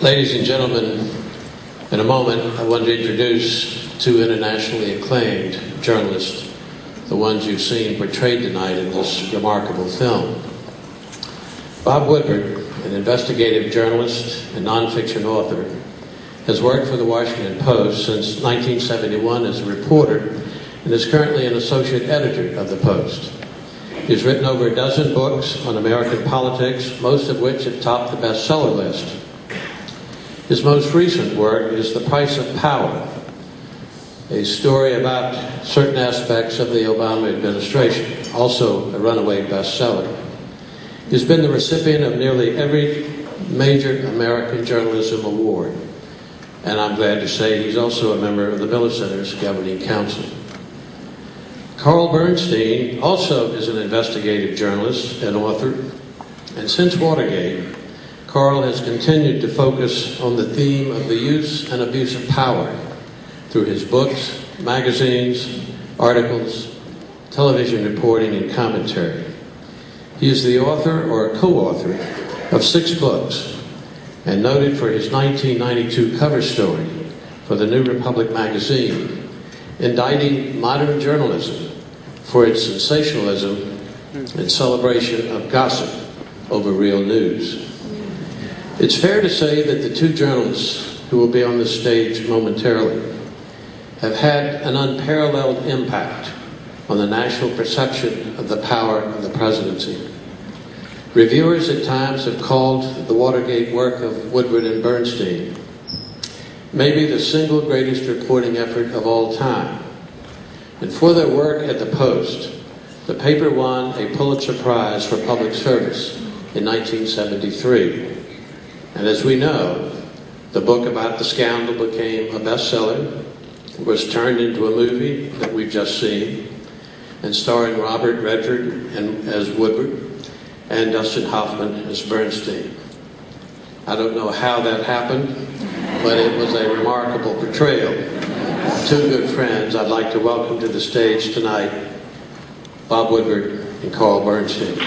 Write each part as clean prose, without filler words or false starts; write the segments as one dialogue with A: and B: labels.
A: Ladies and gentlemen, in a moment I want to introduce two internationally acclaimed journalists, the ones you've seen portrayed tonight in this remarkable film. Bob Woodward, an investigative journalist and nonfiction author, has worked for the Washington Post since 1971 as a reporter and is currently an associate editor of the Post. He's written over a dozen books on American politics, most of which have topped the bestseller list. His most recent work is The Price of Power, a story about certain aspects of the Obama administration, also a runaway bestseller. He's been the recipient of nearly every major American journalism award, and I'm glad to say he's also a member of the Miller Center's Governing Council. Carl Bernstein also is an investigative journalist and author, and since Watergate, Carl has continued to focus on the theme of the use and abuse of power through his books, magazines, articles, television reporting, and commentary. He is the author or co-author of 6 books and noted for his 1992 cover story for the New Republic magazine, indicting modern journalism for its sensationalism and celebration of gossip over real news. It's fair to say that the two journalists who will be on the stage momentarily have had an unparalleled impact on the national perception of the power of the presidency. Reviewers at times have called the Watergate work of Woodward and Bernstein maybe the single greatest reporting effort of all time. And for their work at the Post, the paper won a Pulitzer Prize for Public Service in 1973. And as we know, the book about the scandal became a bestseller, was turned into a movie that we've just seen, and starring Robert Redford as Woodward and Dustin Hoffman as Bernstein. I don't know how that happened, but it was a remarkable portrayal. Two good friends I'd like to welcome to the stage tonight, Bob Woodward and Carl Bernstein.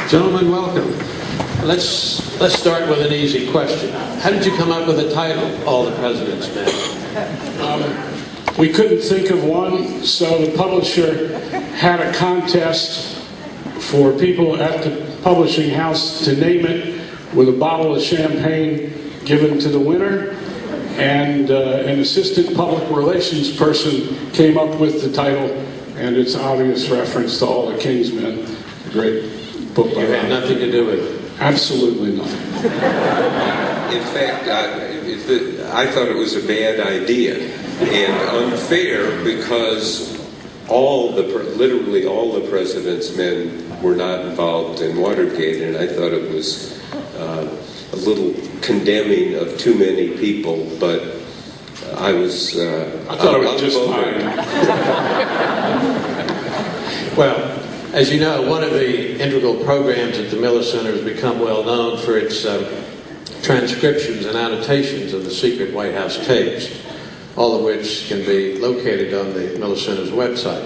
A: Gentlemen, welcome. Let's start with an easy question. How did you come up with the title, All the President's Men?
B: We couldn't think of one, so the publisher had a contest for people at the publishing house to name it, with a bottle of champagne given to the winner, and an assistant public relations person came up with the title, and it's obvious reference to All the King's Men, a great book.
A: You had nothing to do with it?
B: Absolutely nothing.
C: In fact, I thought it was a bad idea and unfair, because literally all the president's men were not involved in Watergate, and I thought it was a little condemning of too many people, but I
B: thought it was just fine.
A: Well, as you know, one of the integral programs at the Miller Center has become well known for its transcriptions and annotations of the secret White House tapes, all of which can be located on the Miller Center's website.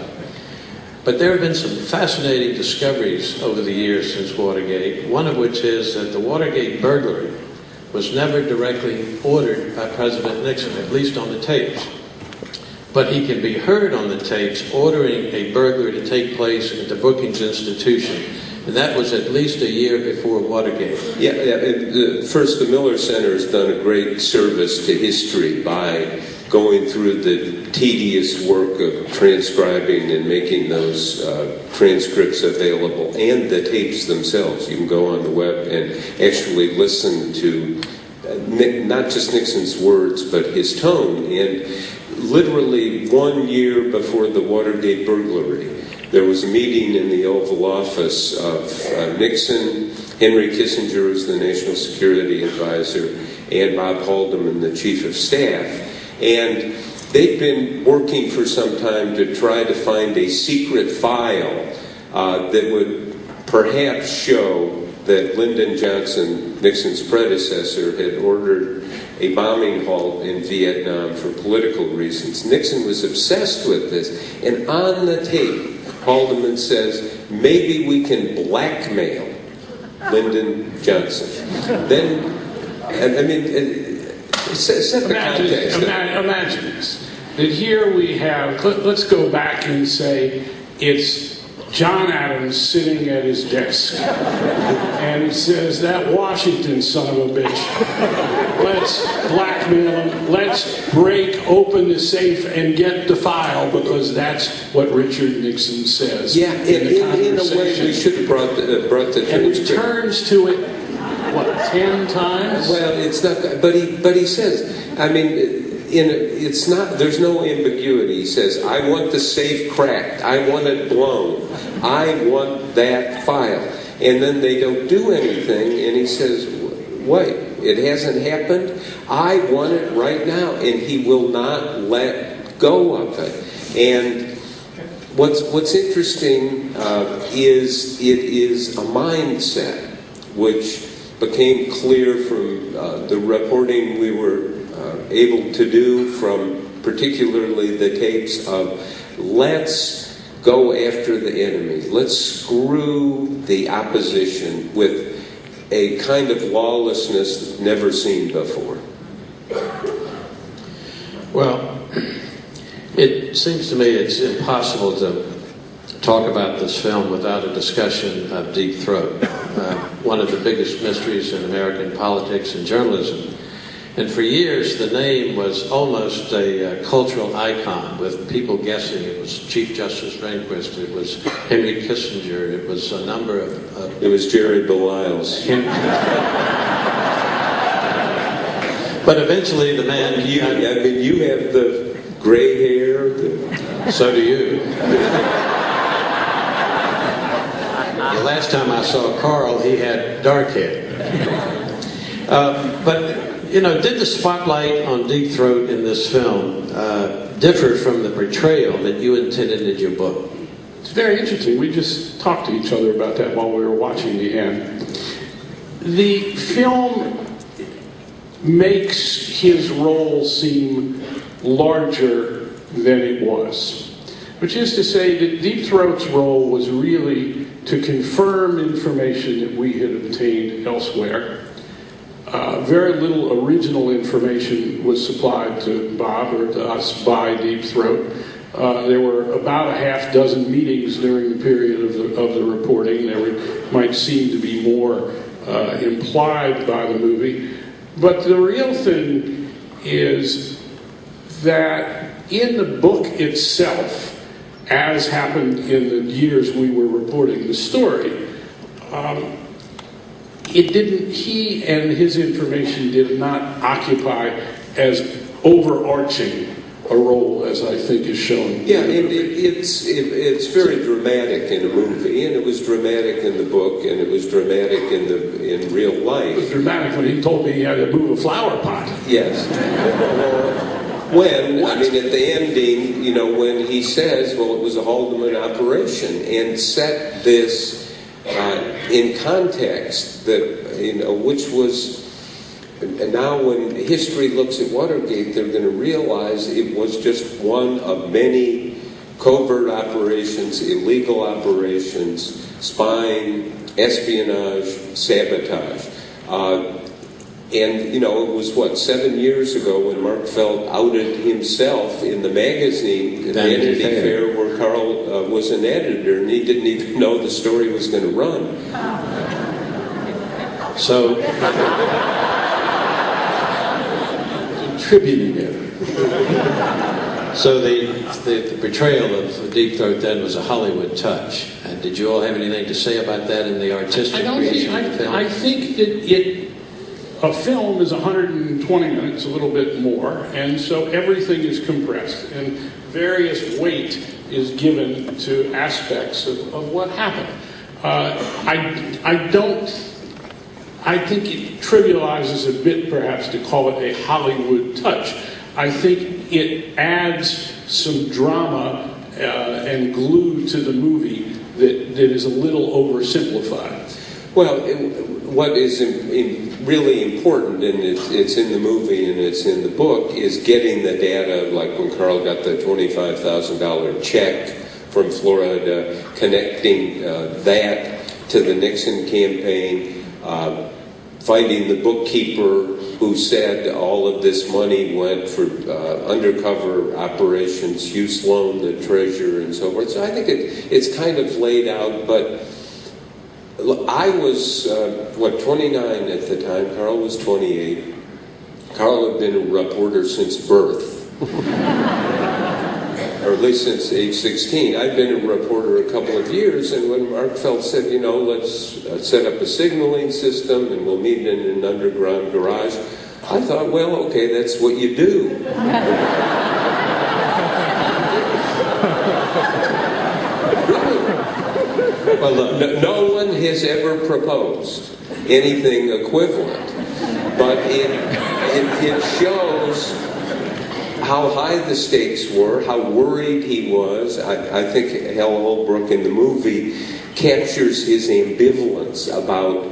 A: But there have been some fascinating discoveries over the years since Watergate, one of which is that the Watergate burglary was never directly ordered by President Nixon, at least on the tapes. But he can be heard on the tapes ordering a burglary to take place at the Brookings Institution. And that was at least a year before Watergate.
C: First, the Miller Center has done a great service to history by going through the tedious work of transcribing and making those transcripts available, and the tapes themselves. You can go on the web and actually listen to not just Nixon's words, but his tone. And literally 1 year before the Watergate burglary, there was a meeting in the Oval Office of Nixon, Henry Kissinger, who's the National Security Advisor, and Bob Haldeman, the Chief of Staff. And they'd been working for some time to try to find a secret file that would perhaps show that Lyndon Johnson, Nixon's predecessor, had ordered a bombing halt in Vietnam for political reasons. Nixon was obsessed with this, and on the tape, Haldeman says, maybe we can blackmail Lyndon Johnson. Then, I mean, set the context.
B: Imagine this, that here we have, let's go back and say it's John Adams sitting at his desk, and he says, that Washington son of a bitch, let's blackmail him, let's break open the safe and get the file, because that's what Richard Nixon says.
C: Yeah, in a way we should have brought the transcript.
B: And he turns to it, what, 10 times?
C: Well, it's not, but he says, I mean, it's not, there's no ambiguity. He says, I want the safe cracked, I want it blown, I want that file. And then they don't do anything, and he says, wait, it hasn't happened? I want it right now. And he will not let go of it. And what's interesting is it is a mindset which became clear from the reporting we were able to do, from particularly the tapes of let's go after the enemy, let's screw the opposition with a kind of lawlessness never seen before.
A: Well, it seems to me it's impossible to talk about this film without a discussion of Deep Throat, one of the biggest mysteries in American politics and journalism. And for years, the name was almost a cultural icon, with people guessing it was Chief Justice Rehnquist, it was Henry Kissinger, it was a number of...
C: It was Gerald Baliles.
A: But eventually the man...
C: You have the gray hair.
A: So do you. The last time I saw Carl, he had dark hair. But... You know, did the spotlight on Deep Throat in this film differ from the portrayal that you intended in your book?
B: It's very interesting. We just talked to each other about that while we were watching the end. The film makes his role seem larger than it was, which is to say that Deep Throat's role was really to confirm information that we had obtained elsewhere. Very little original information was supplied to Bob or to us by Deep Throat. There were about a half dozen meetings during the period of the reporting. There might seem to be more implied by the movie. But the real thing is that in the book itself, as happened in the years we were reporting the story, he and his information did not occupy as overarching a role as I think is shown.
C: Yeah, it's very dramatic in a movie, and it was dramatic in the book, and it was dramatic in real life.
B: It was dramatic when he told me he had to move a flower pot.
C: Yes. I mean, at the ending, you know, when he says, well, it was a Haldeman operation, and set this in context, that, you know, which was, and now when history looks at Watergate, they're going to realize it was just one of many covert operations, illegal operations, spying, espionage, sabotage. And, you know, it was, 7 years ago when Mark Felt outed himself in the magazine, Vanity Fair, where Carl was an editor, and he didn't even know the story was going to run.
A: So,
B: Contributing it.
A: so the portrayal of Deep Throat then was a Hollywood touch. And did you all have anything to say about that in the artistic creation of the film?
B: I think that a film is 120 minutes, a little bit more, and so everything is compressed, and various weight is given to aspects of what happened. I think it trivializes a bit, perhaps, to call it a Hollywood touch. I think it adds some drama and glue to the movie that is a little oversimplified.
C: Well, what is really important, and it's in the movie and it's in the book, is getting the data, like when Carl got the $25,000 check from Florida, connecting that to the Nixon campaign, finding the bookkeeper who said all of this money went for undercover operations, Hugh Sloan, the treasurer, and so forth. So I think it's kind of laid out, but I was, 29 at the time. Carl was 28. Carl had been a reporter since birth, or at least since age 16. I'd been a reporter a couple of years, and when Markfeld said, let's set up a signaling system and we'll meet in an underground garage, I thought, well, okay, that's what you do. Well, no one has ever proposed anything equivalent, but it shows how high the stakes were, how worried he was. I think Hal Holbrook in the movie captures his ambivalence about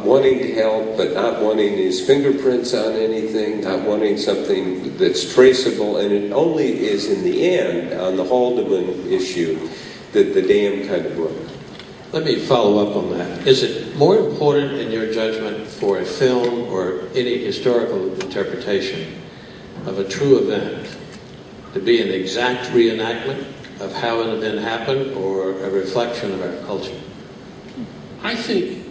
C: wanting to help, but not wanting his fingerprints on anything, not wanting something that's traceable, and it only is in the end, on the Haldeman issue, that the dam kind of broke.
A: Let me follow up on that. Is it more important in your judgment for a film or any historical interpretation of a true event to be an exact reenactment of how an event happened or a reflection of our culture?
B: I think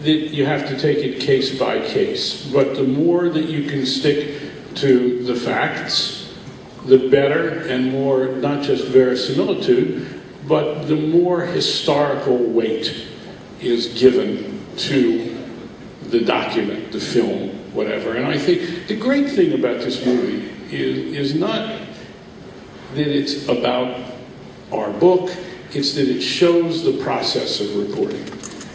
B: that you have to take it case by case, but the more that you can stick to the facts, the better, and more not just verisimilitude, but the more historical weight is given to the document, the film, whatever. And I think the great thing about this movie is not that it's about our book, it's that it shows the process of reporting.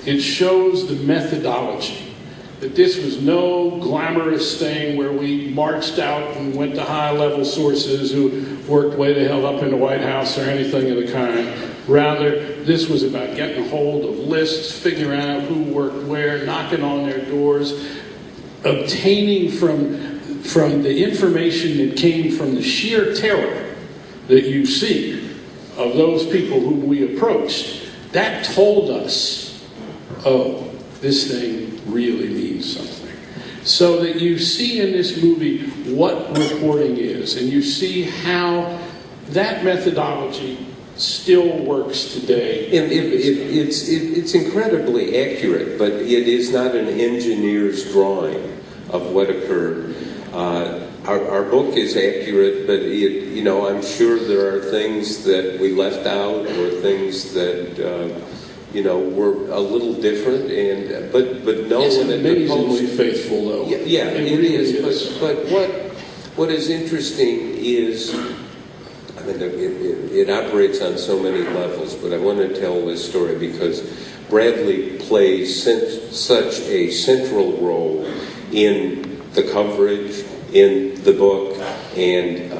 B: It shows the methodology, that this was no glamorous thing where we marched out and went to high-level sources who worked way the hell up in the White House or anything of the kind. Rather, this was about getting hold of lists, figuring out who worked where, knocking on their doors, obtaining from the information that came from the sheer terror that you see of those people whom we approached. That told us, oh, this thing really means something. So that you see in this movie what reporting is, and you see how that methodology still works today.
C: And it's incredibly accurate, but it is not an engineer's drawing of what occurred. Our book is accurate, but I'm sure there are things that we left out or things that were a little different. And but no
B: it's
C: one
B: amazingly faithful, though.
C: Yeah, it really is. But what is interesting is, I mean, it operates on so many levels, but I want to tell this story because Bradley plays such a central role in the coverage, in the book, and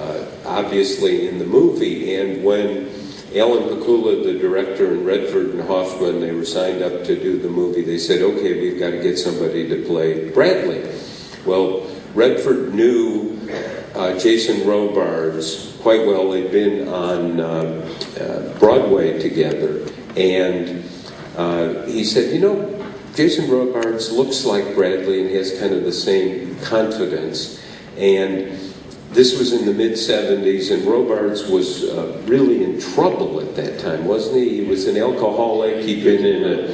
C: obviously in the movie. And when Alan Pakula, the director, and Redford and Hoffman, they were signed up to do the movie, they said, okay, we've got to get somebody to play Bradley. Well, Redford knew Jason Robards quite well. They'd been on Broadway together. And he said, Jason Robards looks like Bradley and has kind of the same confidence. And this was in the mid-'70s, and Robards was really in trouble at that time, wasn't he? He was an alcoholic. He'd been in an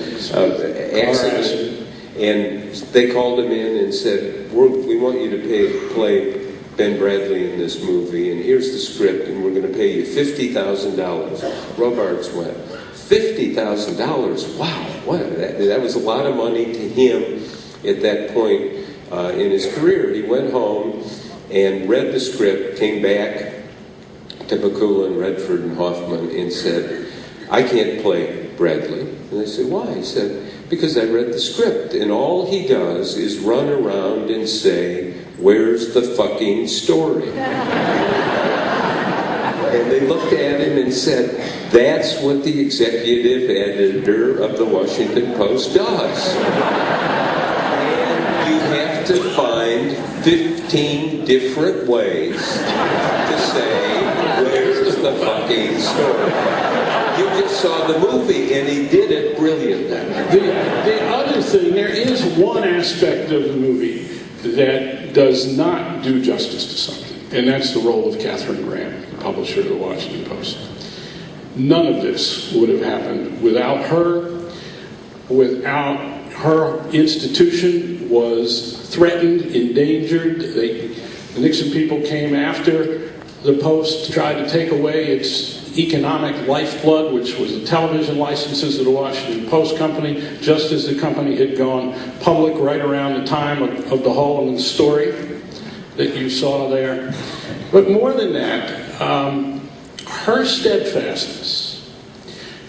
C: accident. And they called him in and said, we want you to play Ben Bradley in this movie, and here's the script, and we're going to pay you $50,000. Robards went, $50,000? Wow, what? That was a lot of money to him at that point in his career. He went home and read the script, came back to Pakula and Redford and Hoffman and said, I can't play Bradley. And they said, why? He said, because I read the script, and all he does is run around and say, where's the fucking story? And they looked at him and said, that's what the executive editor of the Washington Post does. And you have to find 15 different ways to say, where's the fucking story? You just saw the movie, and he did it brilliantly.
B: The other thing, there is one aspect of the movie that does not do justice to something, and that's the role of Katharine Graham, publisher of the Washington Post. None of this would have happened without her. Without her institution was threatened, endangered. The Nixon people came after the Post, tried to take away its economic lifeblood, which was the television licenses of the Washington Post Company, just as the company had gone public right around the time of the Haldeman story that you saw there. But more than that, her steadfastness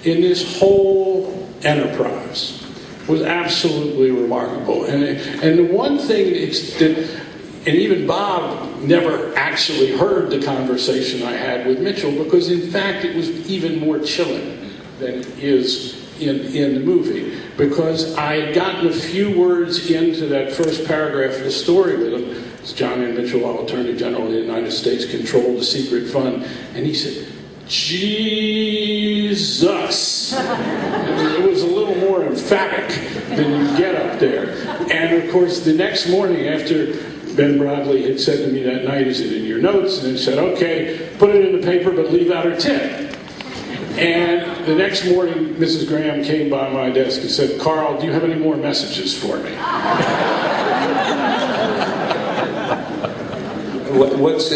B: in this whole enterprise was absolutely remarkable. And the one thing and even Bob never actually heard the conversation I had with Mitchell, because in fact it was even more chilling than it is in the movie, because I had gotten a few words into that first paragraph of the story with him. It's John N. Mitchell, while Attorney General of the United States, controlled the secret fund, and he said, Jesus! And it was a little more emphatic than you get up there. And of course, the next morning after Ben Bradley had said to me that night, is it in your notes? And he said, okay, put it in the paper, but leave out her tip. And the next morning, Mrs. Graham came by my desk and said, Carl, do you have any more messages for me?
C: What's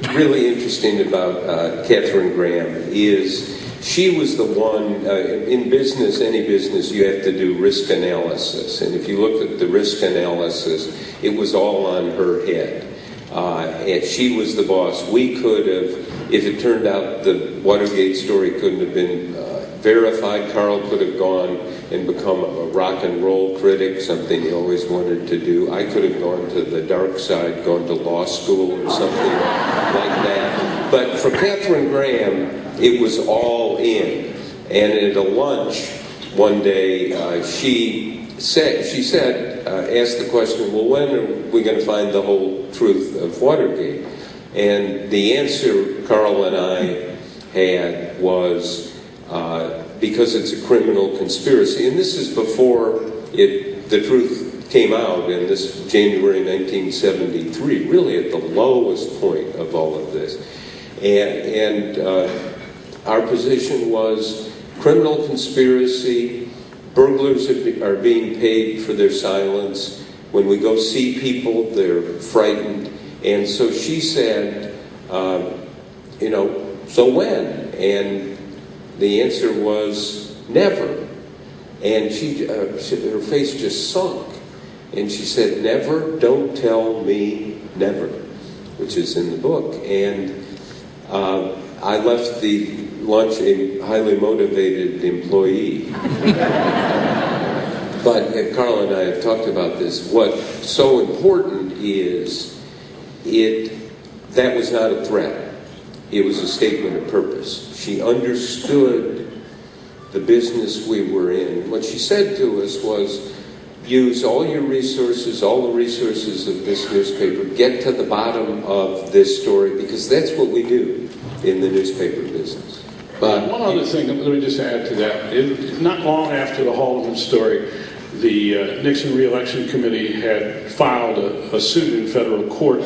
C: really interesting about Katharine Graham is she was the one, in business, any business, you have to do risk analysis. And if you look at the risk analysis, it was all on her head. And she was the boss. We could have, if it turned out the Watergate story couldn't have been verified, Carl could have gone and become a rock and roll critic, something he always wanted to do. I could have gone to the dark side, gone to law school or something like that. But for Katharine Graham, it was all in. And at a lunch one day, she asked the question, well, when are we going to find the whole truth of Watergate? And the answer Carl and I had was, because it's a criminal conspiracy. And this is before the truth came out in this January 1973, really at the lowest point of all of this. And our position was criminal conspiracy, burglars are being paid for their silence. When we go see people, they're frightened. And so she said, so when? And the answer was never. And her face just sunk. And she said, never, don't tell me never, which is in the book. And I left the lunch a highly motivated employee. But Carl and I have talked about this. What's so important is that was not a threat. It was a statement of purpose. She understood the business we were in. What she said to us was, use all your resources, all the resources of this newspaper, get to the bottom of this story, because that's what we do in the newspaper business.
B: But one other thing, let me just add to that. Not long after the Haldeman story, the Nixon Re-Election Committee had filed a suit in federal court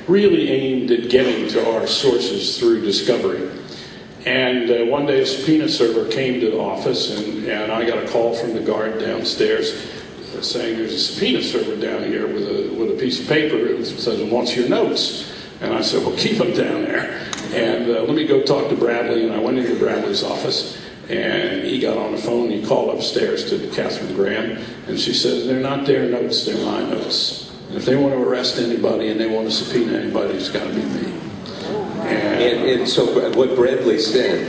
B: really aimed at getting to our sources through discovery. And one day a subpoena server came to the office, and I got a call from the guard downstairs saying there's a subpoena server down here with a piece of paper. It says, wants your notes. And I said, well, keep them down there. And let me go talk to Bradley. And I went into Bradley's office, and he got on the phone. And he called upstairs to Katharine Graham, and she says, they're not their notes, they're my notes. And if they want to arrest anybody and they want to subpoena anybody, it's got to be me.
C: And so what Bradley said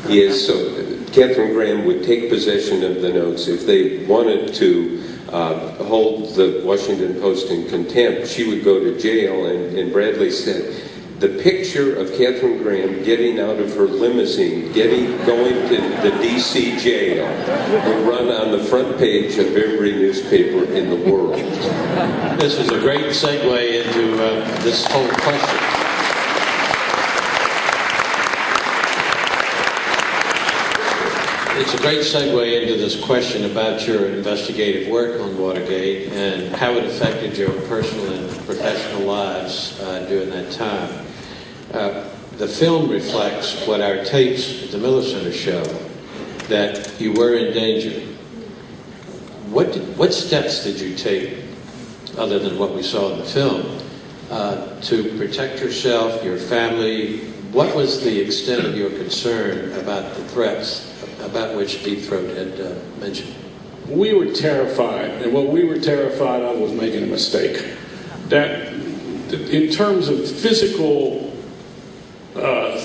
C: is, so Katharine Graham would take possession of the notes. If they wanted to hold the Washington Post in contempt, she would go to jail. And Bradley said, the picture of Katharine Graham getting out of her limousine, going to the D.C. jail, will run on the front page of every newspaper in the world.
A: This is a great segue into this whole question. It's a great segue into this question about your investigative work on Watergate and how it affected your personal and professional lives during that time. The film reflects what our tapes at the Miller Center show, that you were in danger. What steps did you take, other than what we saw in the film, to protect yourself, your family? What was the extent of your concern about the threats about which Deep Throat had mentioned?
B: We were terrified, and what we were terrified of was making a mistake. That, in terms of physical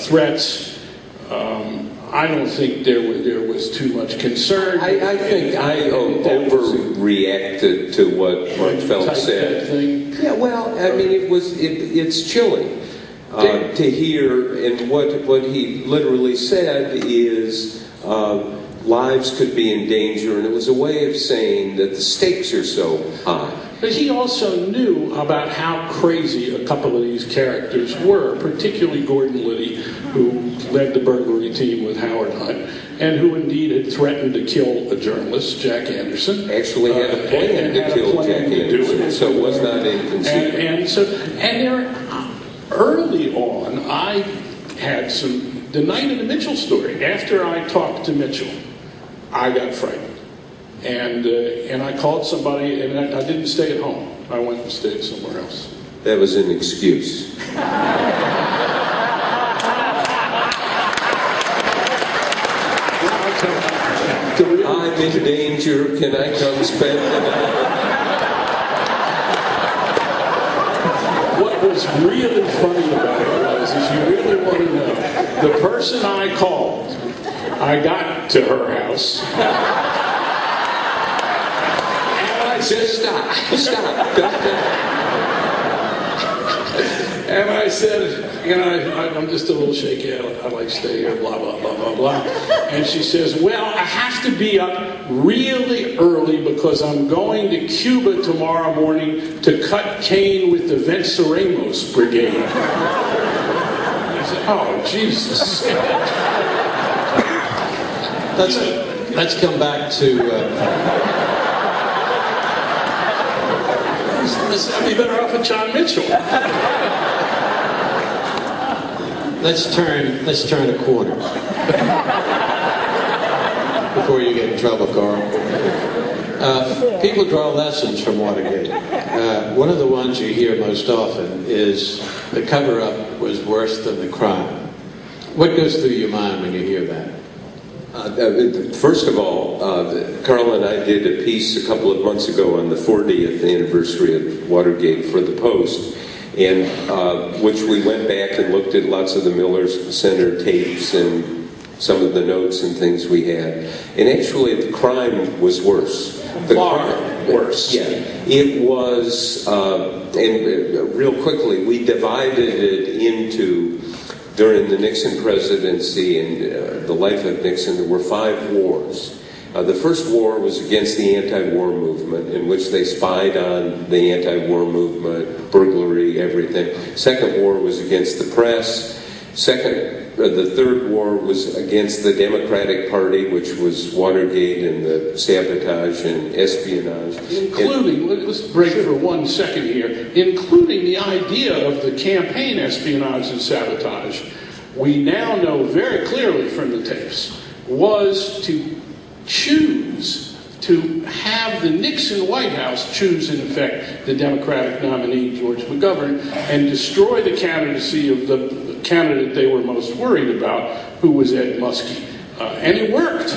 B: threats, I don't think there was too much concern.
C: I think I overreacted to what Markfeld said. Yeah, well, I mean, it's chilling to hear, and what he literally said is lives could be in danger, and it was a way of saying that the stakes are so high.
B: But he also knew about how crazy a couple of these characters were, particularly Gordon Liddy, who led the burglary team with Howard Hunt, and who indeed had threatened to kill a journalist, Jack Anderson.
C: Actually had a plan to kill Jack Anderson, so it was not inconceivable.
B: And early on, I had the night of the Mitchell story, after I talked to Mitchell, I got frightened. And I called somebody, and I didn't stay at home. I went and stayed somewhere else.
C: That was an excuse. I'm in danger. Can I come spend the night?
B: What was really funny about it was, if you really want to know, the person I called, I got to her house.
C: Just stop.
B: And I said, I'm just a little shaky. I like to stay here, blah, blah, blah, blah, blah. And she says, well, I have to be up really early because I'm going to Cuba tomorrow morning to cut cane with the Venceremos Brigade. I said, oh, Jesus.
A: Let's come back to...
B: I'd be better off with John Mitchell.
A: Let's turn a corner before you get in trouble, Carl. People draw lessons from Watergate. One of the ones you hear most often is the cover-up was worse than the crime. What goes through your mind when you hear that?
C: First of all, Carl and I did a piece a couple of months ago on the 40th anniversary of Watergate for the Post, and which we went back and looked at lots of the Miller Center tapes and some of the notes and things we had. And actually, the crime was worse.
B: Worse.
C: Yeah, it was. And real quickly, we divided it into. During the Nixon presidency and the life of Nixon, there were 5 wars. The first war was against the anti-war movement, in which they spied on the anti-war movement, burglary, everything. Second war was against the press. The third war was against the Democratic Party, which was Watergate and the sabotage and espionage.
B: Including, let's break for 1 second here, including the idea of the campaign espionage and sabotage, we now know very clearly from the tapes, was to choose to have the Nixon White House choose, in effect, the Democratic nominee, George McGovern, and destroy the candidacy of the candidate they were most worried about, who was Ed Muskie. And it worked.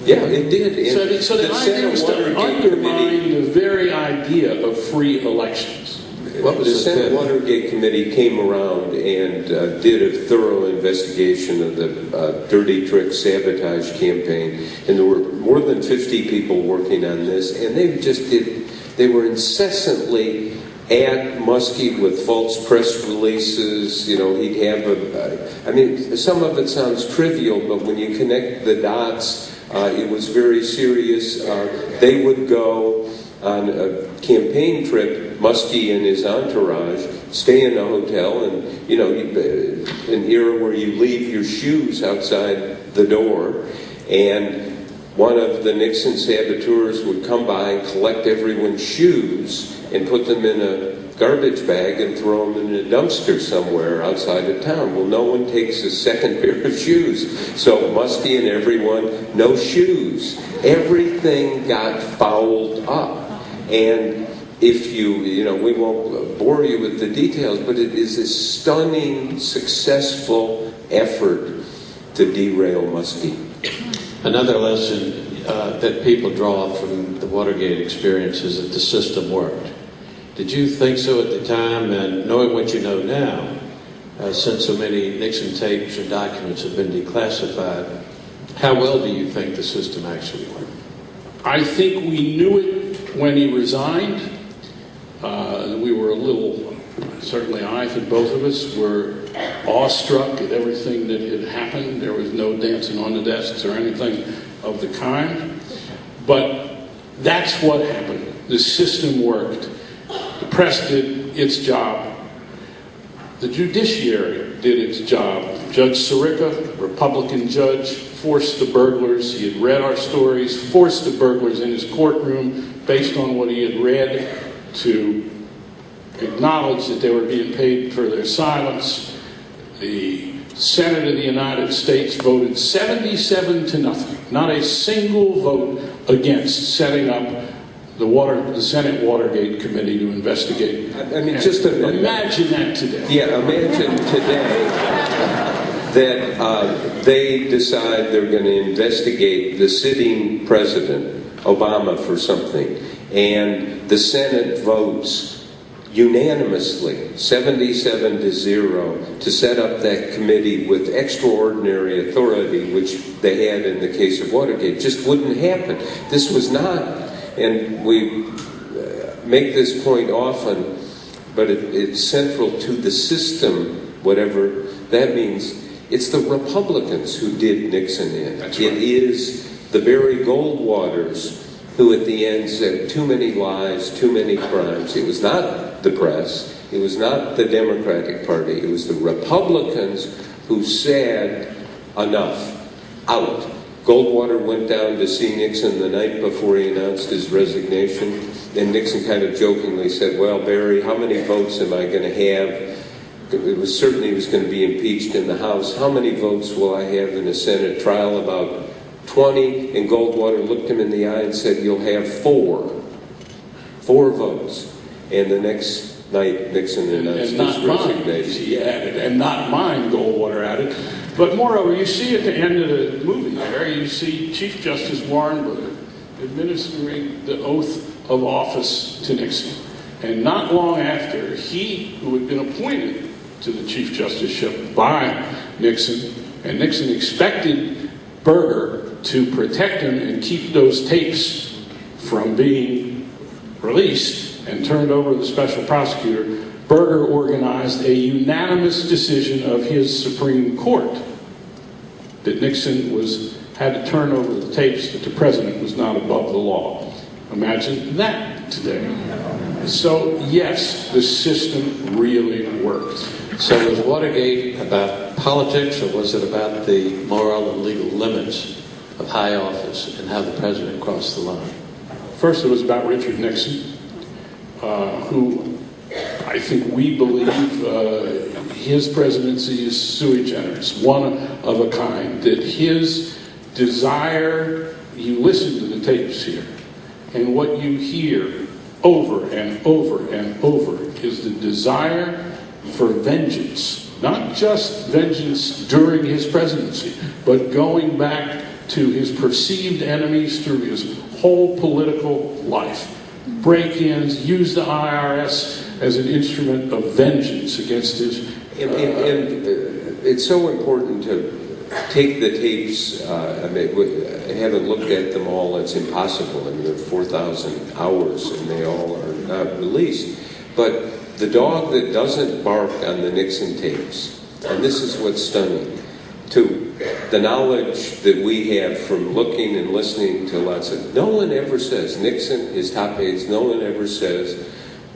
C: Yeah, it did.
B: So the idea was to undermine the very idea of free elections.
C: The Senate Watergate Committee came around and did a thorough investigation of the dirty trick sabotage campaign, and there were more than 50 people working on this, and they were incessantly at Muskie with false press releases. You know, he'd have I mean, some of it sounds trivial, but when you connect the dots, it was very serious. They would go on a campaign trip, Muskie and his entourage, stay in a hotel, and, you know, an era where you leave your shoes outside the door, and one of the Nixon saboteurs would come by and collect everyone's shoes and put them in a garbage bag and throw them in a dumpster somewhere outside of town. Well, no one takes a second pair of shoes. So Muskie and everyone, no shoes. Everything got fouled up. And if you know, we won't bore you with the details, but it is a stunning, successful effort to derail Muskie.
A: Another lesson that people draw from the Watergate experience is that the system worked. Did you think so at the time? And knowing what you know now, since so many Nixon tapes and documents have been declassified, how well do you think the system actually worked?
B: I think we knew it when he resigned. We were a little, certainly I think both of us were awestruck at everything that had happened. There was no dancing on the desks or anything of the kind. But that's what happened. The system worked. The press did its job. The judiciary did its job. Judge Sirica, Republican judge, forced the burglars. He had read our stories, forced the burglars in his courtroom based on what he had read to acknowledge that they were being paid for their silence. The Senate of the United States voted 77-0, not a single vote against setting up the Senate Watergate Committee to investigate.
C: I mean, just
B: imagine that today.
C: Yeah, imagine today that they decide they're going to investigate the sitting president, Obama, for something, and the Senate votes unanimously, 77-0, to set up that committee with extraordinary authority, which they had in the case of Watergate. Just wouldn't happen. This was not, and we make this point often, but it's central to the system, whatever that means. It's the Republicans who did Nixon in.
B: That's right.
C: It is the Barry Goldwaters who at the end said too many lies, too many crimes. It was not the press. It was not the Democratic Party. It was the Republicans who said, enough, out. Goldwater went down to see Nixon the night before he announced his resignation, and Nixon kind of jokingly said, well, Barry, how many votes am I going to have? It was certain he was going to be impeached in the House. How many votes will I have in a Senate trial? About 20, and Goldwater looked him in the eye and said, you'll have 4 votes. And the next night, Nixon announced his resignation.
B: He added, and not mine, Goldwater added. But moreover, you see at the end of the movie there, you see Chief Justice Warren Burger administering the oath of office to Nixon. And not long after, he, who had been appointed to the Chief Justiceship by Nixon, and Nixon expected Burger to protect him and keep those tapes from being released and turned over to the special prosecutor, Burger organized a unanimous decision of his Supreme Court that Nixon had to turn over the tapes, that the president was not above the law. Imagine that today. So, yes, the system really worked.
A: So was Watergate about politics, or was it about the moral and legal limits of high office and how the president crossed the line?
B: First, it was about Richard Nixon, who I think we believe his presidency is sui generis, one of a kind, that his desire, you listen to the tapes here, and what you hear over and over and over is the desire for vengeance, not just vengeance during his presidency, but going back to his perceived enemies through his whole political life. Break-ins, use the IRS as an instrument of vengeance against his...
C: And it's so important to take the tapes. I haven't looked at them all. It's impossible. I mean, there are 4,000 hours, and they all are not released. But the dog that doesn't bark on the Nixon tapes, and this is what's stunning, to the knowledge that we have from looking and listening to lots of, no one ever says, Nixon, his top aides, no one ever says,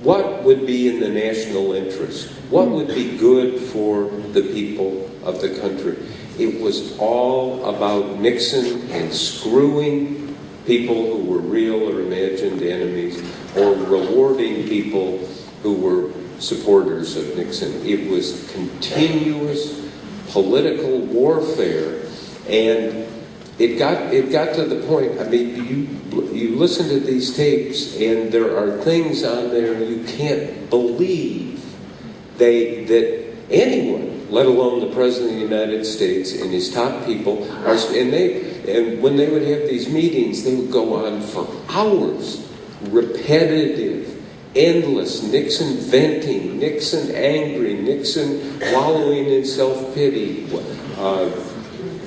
C: what would be in the national interest? What would be good for the people of the country? It was all about Nixon and screwing people who were real or imagined enemies, or rewarding people who were supporters of Nixon. It was continuous political warfare, and it got to the point, I mean, you listen to these tapes, and there are things on there you can't believe that anyone, let alone the President of the United States and his top people, and when they would have these meetings, they would go on for hours, repetitive, endless, Nixon venting, Nixon angry, Nixon wallowing in self-pity,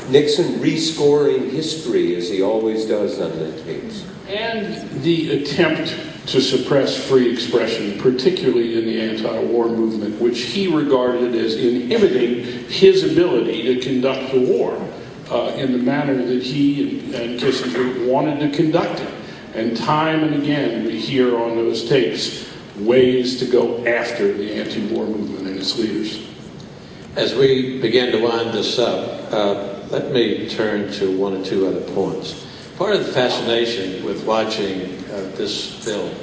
C: Nixon rescoring history, as he always does on the tapes.
B: And the attempt to suppress free expression, particularly in the anti-war movement, which he regarded as inhibiting his ability to conduct the war in the manner that he and Kissinger wanted to conduct it. And time and again, we hear on those tapes ways to go after the anti-war movement and its leaders.
A: As we begin to wind this up, let me turn to one or two other points. Part of the fascination with watching this film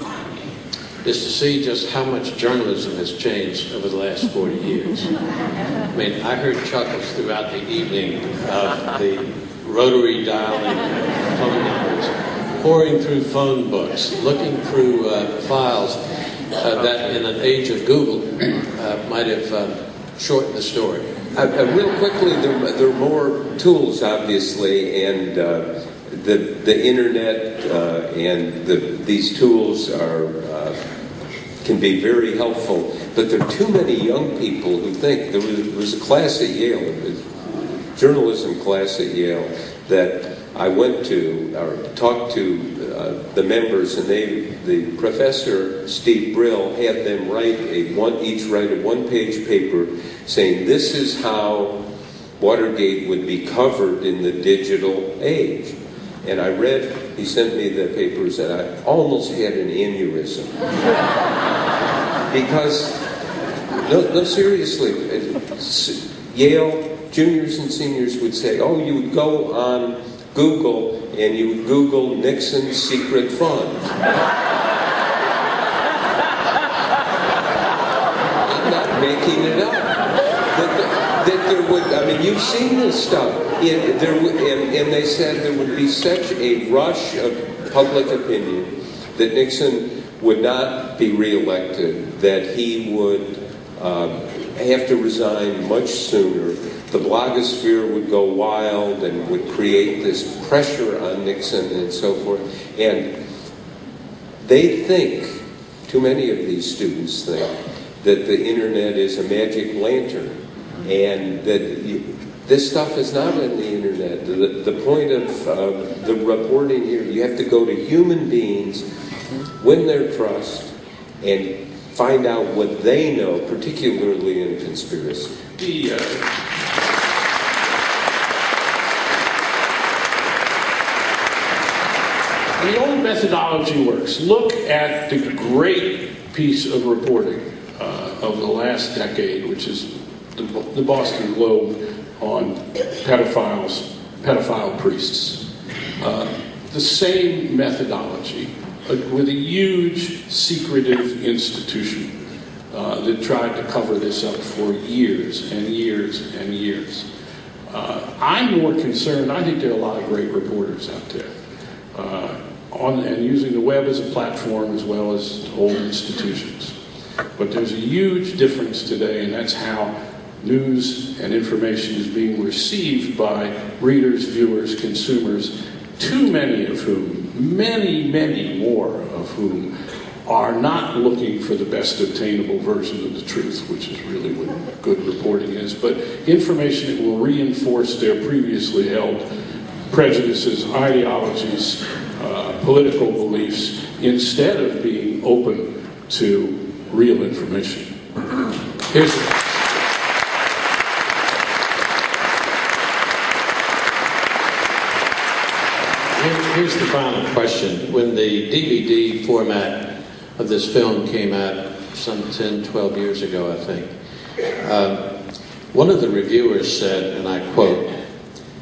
A: is to see just how much journalism has changed over the last 40 years. I mean, I heard chuckles throughout the evening of the rotary dialing of phone numbers, pouring through phone books, looking through files that in an age of Google might have shortened the story.
C: Real quickly, there are more tools, obviously, and the internet and these tools can be very helpful. But there are too many young people who think. There was a class at Yale, a journalism class at Yale, that I went to or talked to the members, and the professor, Steve Brill, had them each write a one-page paper saying this is how Watergate would be covered in the digital age. And I read, he sent me the papers, and I almost had an aneurysm. Because, no, seriously, Yale juniors and seniors would say, oh, you would go on Google and you would Google Nixon secret fund. I'm not making it up. That there would, I mean, you've seen this stuff. And they said there would be such a rush of public opinion that Nixon would not be reelected, that he would have to resign much sooner. The blogosphere would go wild and would create this pressure on Nixon and so forth. And they think, too many of these students think, that the internet is a magic lantern and that this stuff is not on the internet. The point of the reporting here, you have to go to human beings, win their trust, and find out what they know, particularly in conspiracy.
B: The old methodology works. Look at the great piece of reporting of the last decade, which is the Boston Globe on pedophile priests. The same methodology with a huge secretive institution that tried to cover this up for years and years and years. I'm more concerned, I think there are a lot of great reporters out there. And using the web as a platform as well as old institutions. But there's a huge difference today, and that's how news and information is being received by readers, viewers, consumers, too many of whom, many more of whom, are not looking for the best obtainable version of the truth, which is really what good reporting is, but information that will reinforce their previously held prejudices, ideologies, political beliefs, instead of being open to real information.
A: Here's the final question. When the DVD format of this film came out some 10, 12 years ago, I think, one of the reviewers said, and I quote,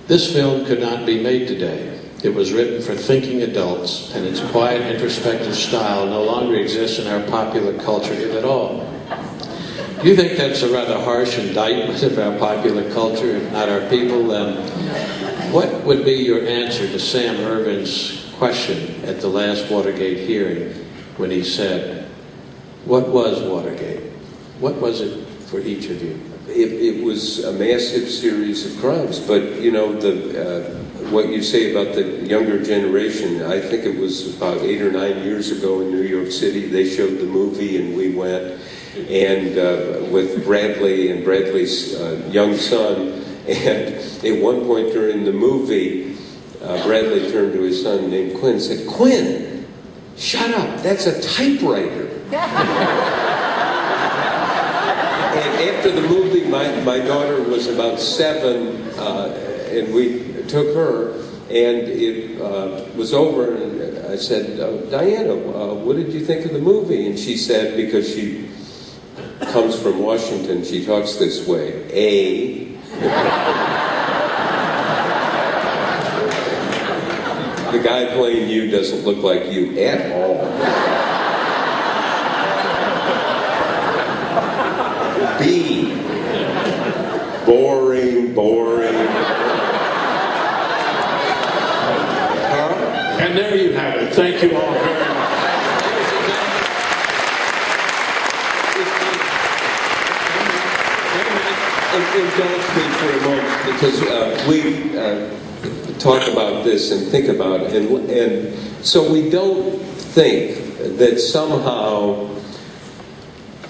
A: "This film could not be made today. It was written for thinking adults, and its quiet, introspective style no longer exists in our popular culture, if at all." Do you think that's a rather harsh indictment of our popular culture, if not our people? What would be your answer to Sam Ervin's question at the last Watergate hearing when he said, "What was Watergate? What was it for each of you?"
C: It was a massive series of crimes, but what you say about the younger generation, I think it was about 8 or 9 years ago in New York City, they showed the movie and we went, and with Bradley and Bradley's young son, and at one point during the movie, Bradley turned to his son named Quinn and said, "Quinn, shut up, that's a typewriter." And after the movie, my daughter was about 7, and we took her, and it was over, and I said, "Diana, what did you think of the movie?" And she said, because she comes from Washington, she talks this way, the guy playing you doesn't look like you at all. B, boring.
B: And there you have it. Thank you all very much.
C: Indulge me for a moment, because we talk about this and think about it, and so we don't think that somehow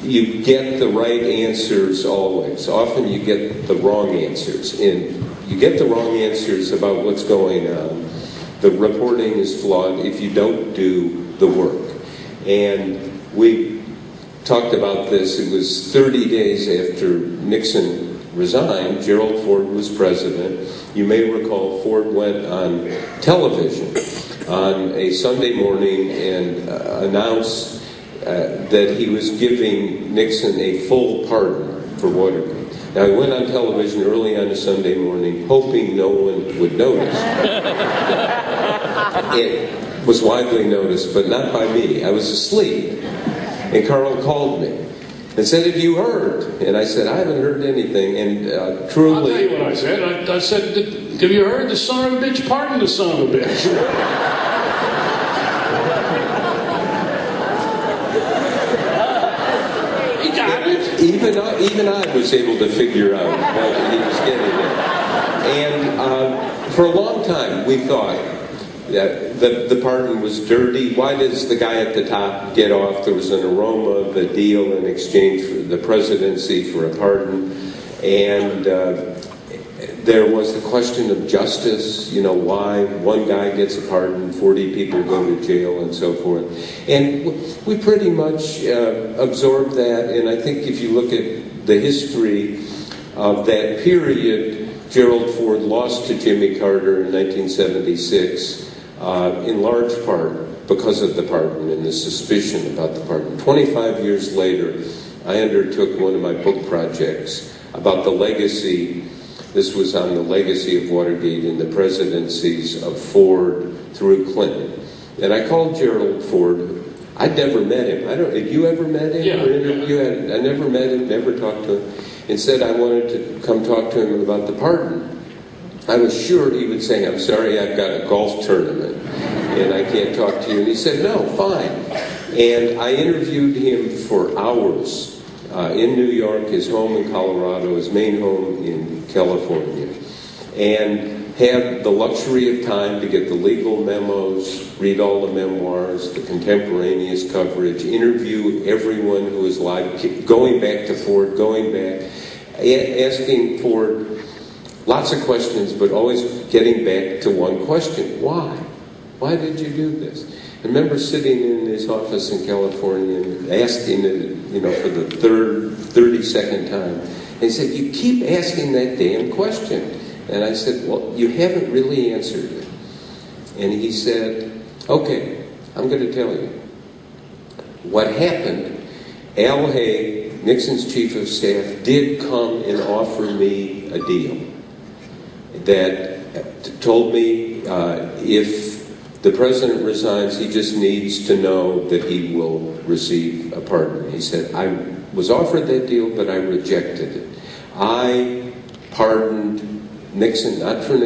C: you get the right answers always. Often you get the wrong answers, and you get the wrong answers about what's going on. The reporting is flawed if you don't do the work. And we talked about this. It was 30 days after Nixon resigned. Gerald Ford was president. You may recall Ford went on television on a Sunday morning and announced that he was giving Nixon a full pardon for Watergate. Now, he went on television early on a Sunday morning, hoping no one would notice. It was widely noticed, but not by me. I was asleep, and Carl called me and said, "Have you heard?" And I said, "I haven't heard anything." And truly...
B: I'll tell you what I said. I said, "Have you heard the son of a bitch pardon the son of a bitch?"
C: Even I was able to figure out what he was getting at. And for a long time, we thought that the pardon was dirty. Why does the guy at the top get off? There was an aroma of a deal in exchange for the presidency for a pardon. And there was the question of justice, why one guy gets a pardon, 40 people go to jail, and so forth. And we pretty much absorbed that, and I think if you look at the history of that period, Gerald Ford lost to Jimmy Carter in 1976, in large part because of the pardon and the suspicion about the pardon. 25 years later, I undertook one of my book projects about the legacy. This was on the legacy of Watergate in the presidencies of Ford through Clinton. And I called Gerald Ford. I'd never met him. Had you ever met him?
B: Yeah.
C: I never met him, never talked to him. And said I wanted to come talk to him about the pardon. I was sure he would say, "I'm sorry, I've got a golf tournament and I can't talk to you." And he said, "No, fine." And I interviewed him for hours in New York, his home in Colorado, his main home in California, and had the luxury of time to get the legal memos, read all the memoirs, the contemporaneous coverage, interview everyone who was alive, going back to Ford, asking Ford lots of questions, but always getting back to one question: why? Why did you do this? remember sitting in his office in California and asking it, for the 32nd time. And he said, "You keep asking that damn question." And I said, "Well, you haven't really answered it." And he said, "Okay, I'm going to tell you. What happened, Al Haig, Nixon's chief of staff, did come and offer me a deal that told me if the president resigns, he just needs to know that he will receive a pardon." He said, "I was offered that deal, but I rejected it. I pardoned Nixon, not for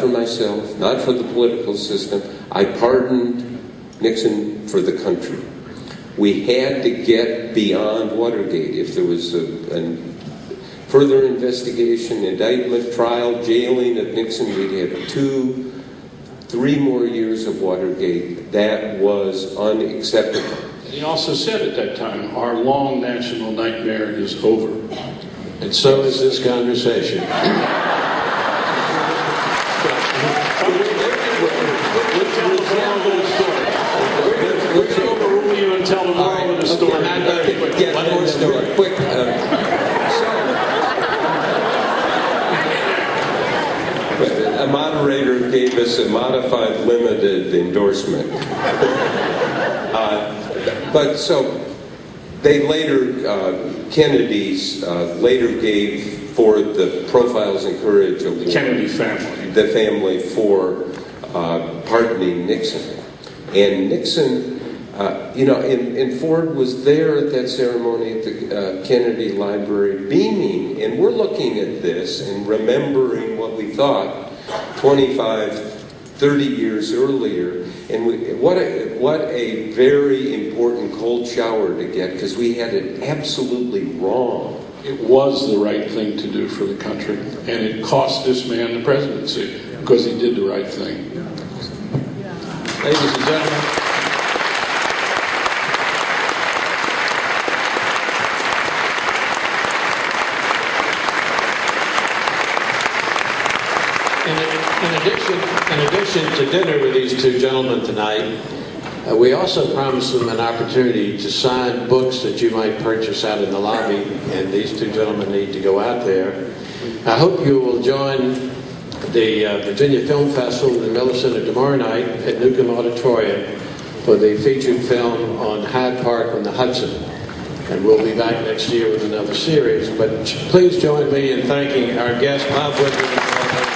C: myself, not for the political system. I pardoned Nixon for the country. We had to get beyond Watergate. If there was a further investigation, indictment, trial, jailing of Nixon, we'd have 2-3 more years of Watergate. That was unacceptable."
B: He also said at that time, "Our long national nightmare is over."
A: And so is this conversation.
B: We're going to overrule you and tell the moral of the story.
C: One more story. Quick. A moderator gave us a modified limited endorsement. But so they later, Kennedy's later gave for the Profiles in Courage Award.
B: The Kennedy family.
C: The family for pardoning Nixon. And Nixon, and Ford was there at that ceremony at the Kennedy Library beaming. And we're looking at this and remembering what we thought 25, 30 years earlier. And what a very important cold shower to get, because we had it absolutely wrong.
B: It was the right thing to do for the country, and it cost this man the presidency because he did the right thing.
A: Ladies and gentlemen, in addition to dinner with these two gentlemen tonight, we also promised them an opportunity to sign books that you might purchase out in the lobby, and these two gentlemen need to go out there. I hope you will join the Virginia Film Festival in the Miller Center tomorrow night at Newcomb Auditorium for the featured film on Hyde Park on the Hudson. And we'll be back next year with another series. But please join me in thanking our guest, Bob Woodward.